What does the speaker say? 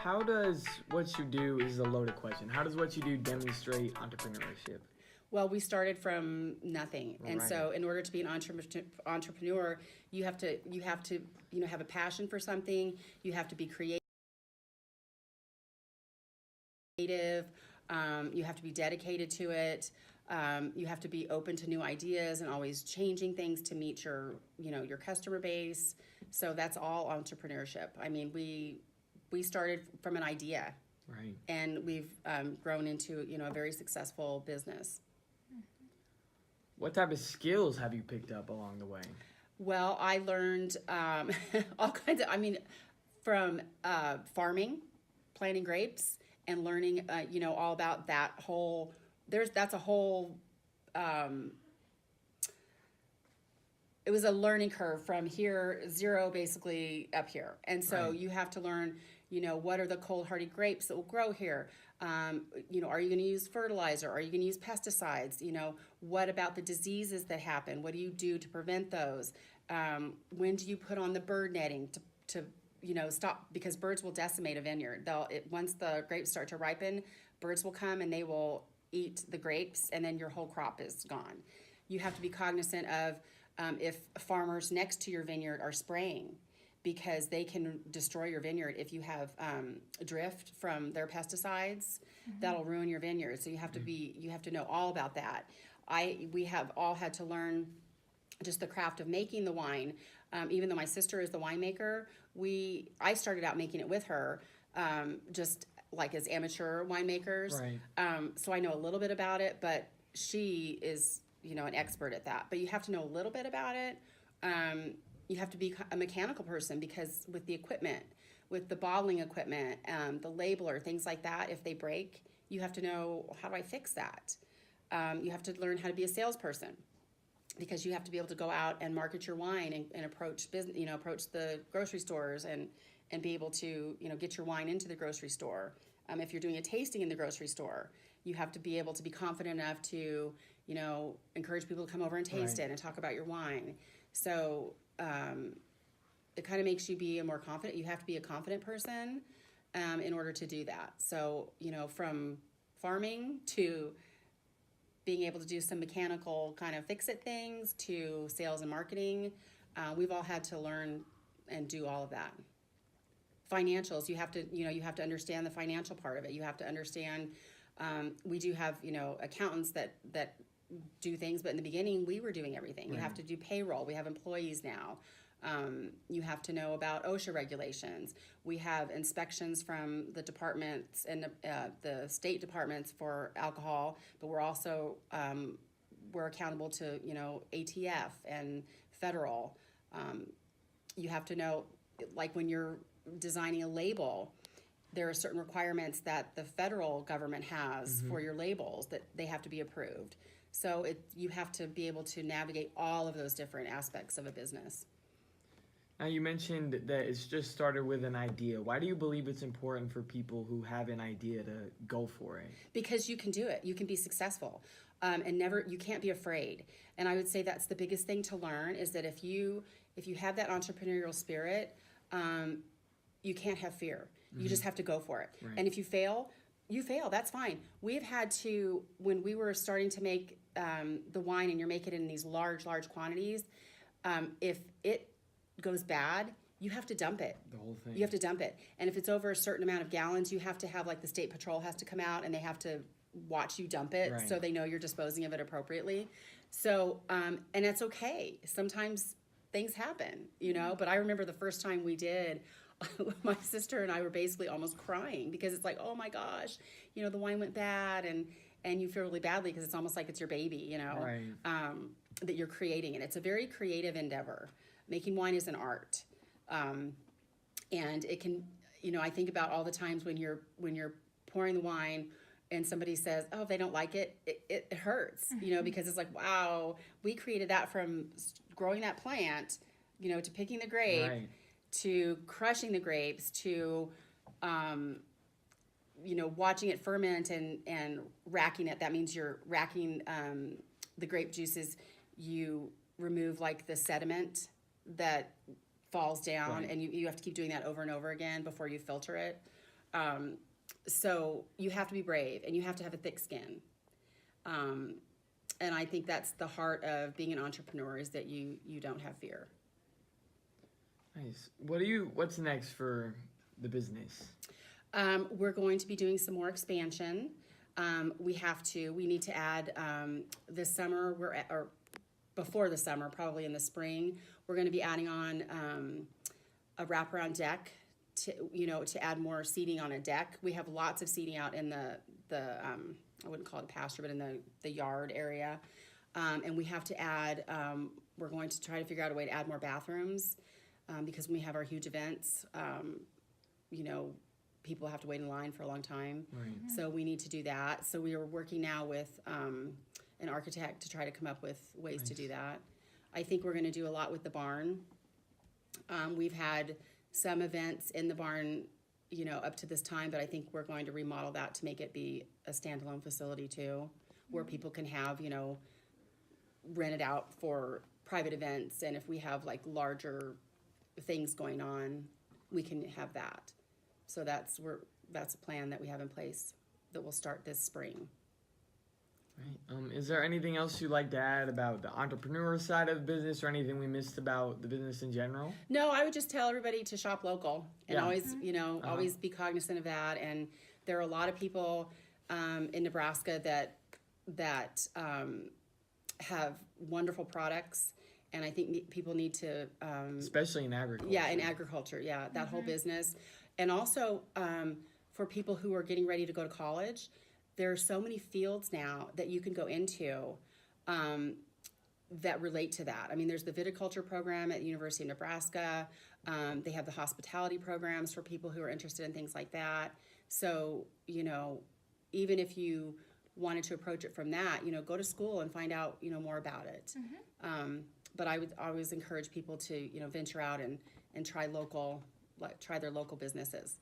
how does what you do is a loaded question. How does what you do demonstrate entrepreneurship? Well, we started from nothing, and Right. so in order to be an entrepreneur, you have to have a passion for something. You have to be creative. You have to be dedicated to it. You have to be open to new ideas and always changing things to meet your customer base. So that's all entrepreneurship. I mean, we started from an idea, Right. and we've grown into a very successful business. What type of skills have you picked up along the way? Well, I learned all kinds of, from farming, planting grapes, and learning, all about that whole, that's a whole, it was a learning curve from here, zero basically up here. And so Right. you have to learn, what are the cold hardy grapes that will grow here? Are you going to use fertilizer? Are you going to use pesticides? What about the diseases that happen? What do you do to prevent those? When do you put on the bird netting to stop, because birds will decimate a vineyard. Once the grapes start to ripen, birds will come and they will eat the grapes, and then your whole crop is gone. You have to be cognizant of if farmers next to your vineyard are spraying, because they can destroy your vineyard if you have drift from their pesticides. That'll ruin your vineyard. So you have to know all about that. We have all had to learn just the craft of making the wine. Even though my sister is the winemaker, I started out making it with her, just like as amateur winemakers. Right. So I know a little bit about it, but she is an expert at that. But you have to know a little bit about it. You have to be a mechanical person, because with the equipment, with the bottling equipment, the labeler, things like that, if they break, you have to know, how do I fix that? You have to learn how to be a salesperson, because you have to be able to go out and market your wine and approach business, approach the grocery stores and be able to, get your wine into the grocery store. If you're doing a tasting in the grocery store, you have to be able to be confident enough to, encourage people to come over and taste Right. it and talk about your wine. So it kind of makes you be a more confident. You have to be a confident person in order to do that. So, from farming to being able to do some mechanical kind of fix-it things to sales and marketing, we've all had to learn and do all of that. Financials, you have to understand the financial part of it. You have to understand, we do have, accountants that do things, but in the beginning we were doing everything. Right. You have to do payroll. We have employees now. You have to know about OSHA regulations. We have inspections from the departments and the state departments for alcohol, but we're also we're accountable to ATF and federal. You have to know, like when you're designing a label, there are certain requirements that the federal government has for your labels that they have to be approved. So you have to be able to navigate all of those different aspects of a business. Now, you mentioned that it's just started with an idea. Why do you believe it's important for people who have an idea to go for it? Because you can do it. You can be successful. And you can't be afraid. And I would say that's the biggest thing to learn, is that if you have that entrepreneurial spirit, you can't have fear. You just have to go for it. Right. And if you fail, you fail. That's fine. We've had to, when we were starting to make the wine, and you're making it in these large quantities, if it goes bad, you have to dump it. The whole thing. You have to dump it. And if it's over a certain amount of gallons, you have to have, like, the state patrol has to come out and they have to watch you dump it. Right. So they know you're disposing of it appropriately. So, and it's okay. Sometimes things happen, but I remember the first time we did, my sister and I were basically almost crying, because it's like, oh my gosh, the wine went bad, and you feel really badly, because it's almost like it's your baby, Right. that you're creating. And it's a very creative endeavor. Making wine is an art. And it can, I think about all the times when you're pouring the wine and somebody says, oh, they don't like it, it hurts, because it's like, wow, we created that from growing that plant, to picking the grape, Right. to crushing the grapes, to, watching it ferment and racking it. That means you're racking the grape juices. You remove, like, the sediment that falls down, Right. and you have to keep doing that over and over again before you filter it. So you have to be brave and you have to have a thick skin. And I think that's the heart of being an entrepreneur, is that you don't have fear. Nice. What's next for the business? We're going to be doing some more expansion. We need to add, this summer, or before the summer, probably in the spring, we're going to be adding on a wraparound deck to add more seating on a deck. We have lots of seating out in the I wouldn't call it a pasture, but in the yard area. And we have to add, we're going to try to figure out a way to add more bathrooms, because when we have our huge events, people have to wait in line for a long time. Right. So we need to do that. So we are working now with an architect to try to come up with ways to do that. I think we're going to do a lot with the barn. We've had some events in the barn, up to this time, but I think we're going to remodel that to make it be a standalone facility too, where people can have, rent it out for private events. And if we have like larger things going on, we can have that. So that's a plan that we have in place that will start this spring. Right. Is there anything else you'd like to add about the entrepreneur side of the business, or anything we missed about the business in general? No, I would just tell everybody to shop local and always, always Uh-huh. be cognizant of that. And there are a lot of people in Nebraska that have wonderful products, and I think people need to Especially in agriculture. Yeah, in agriculture, that whole business. And also for people who are getting ready to go to college, there are so many fields now that you can go into that relate to that. I mean, there's the viticulture program at the University of Nebraska. They have the hospitality programs for people who are interested in things like that. So, even if you wanted to approach it from that, go to school and find out, more about it. But I would always encourage people to, venture out and try their local businesses.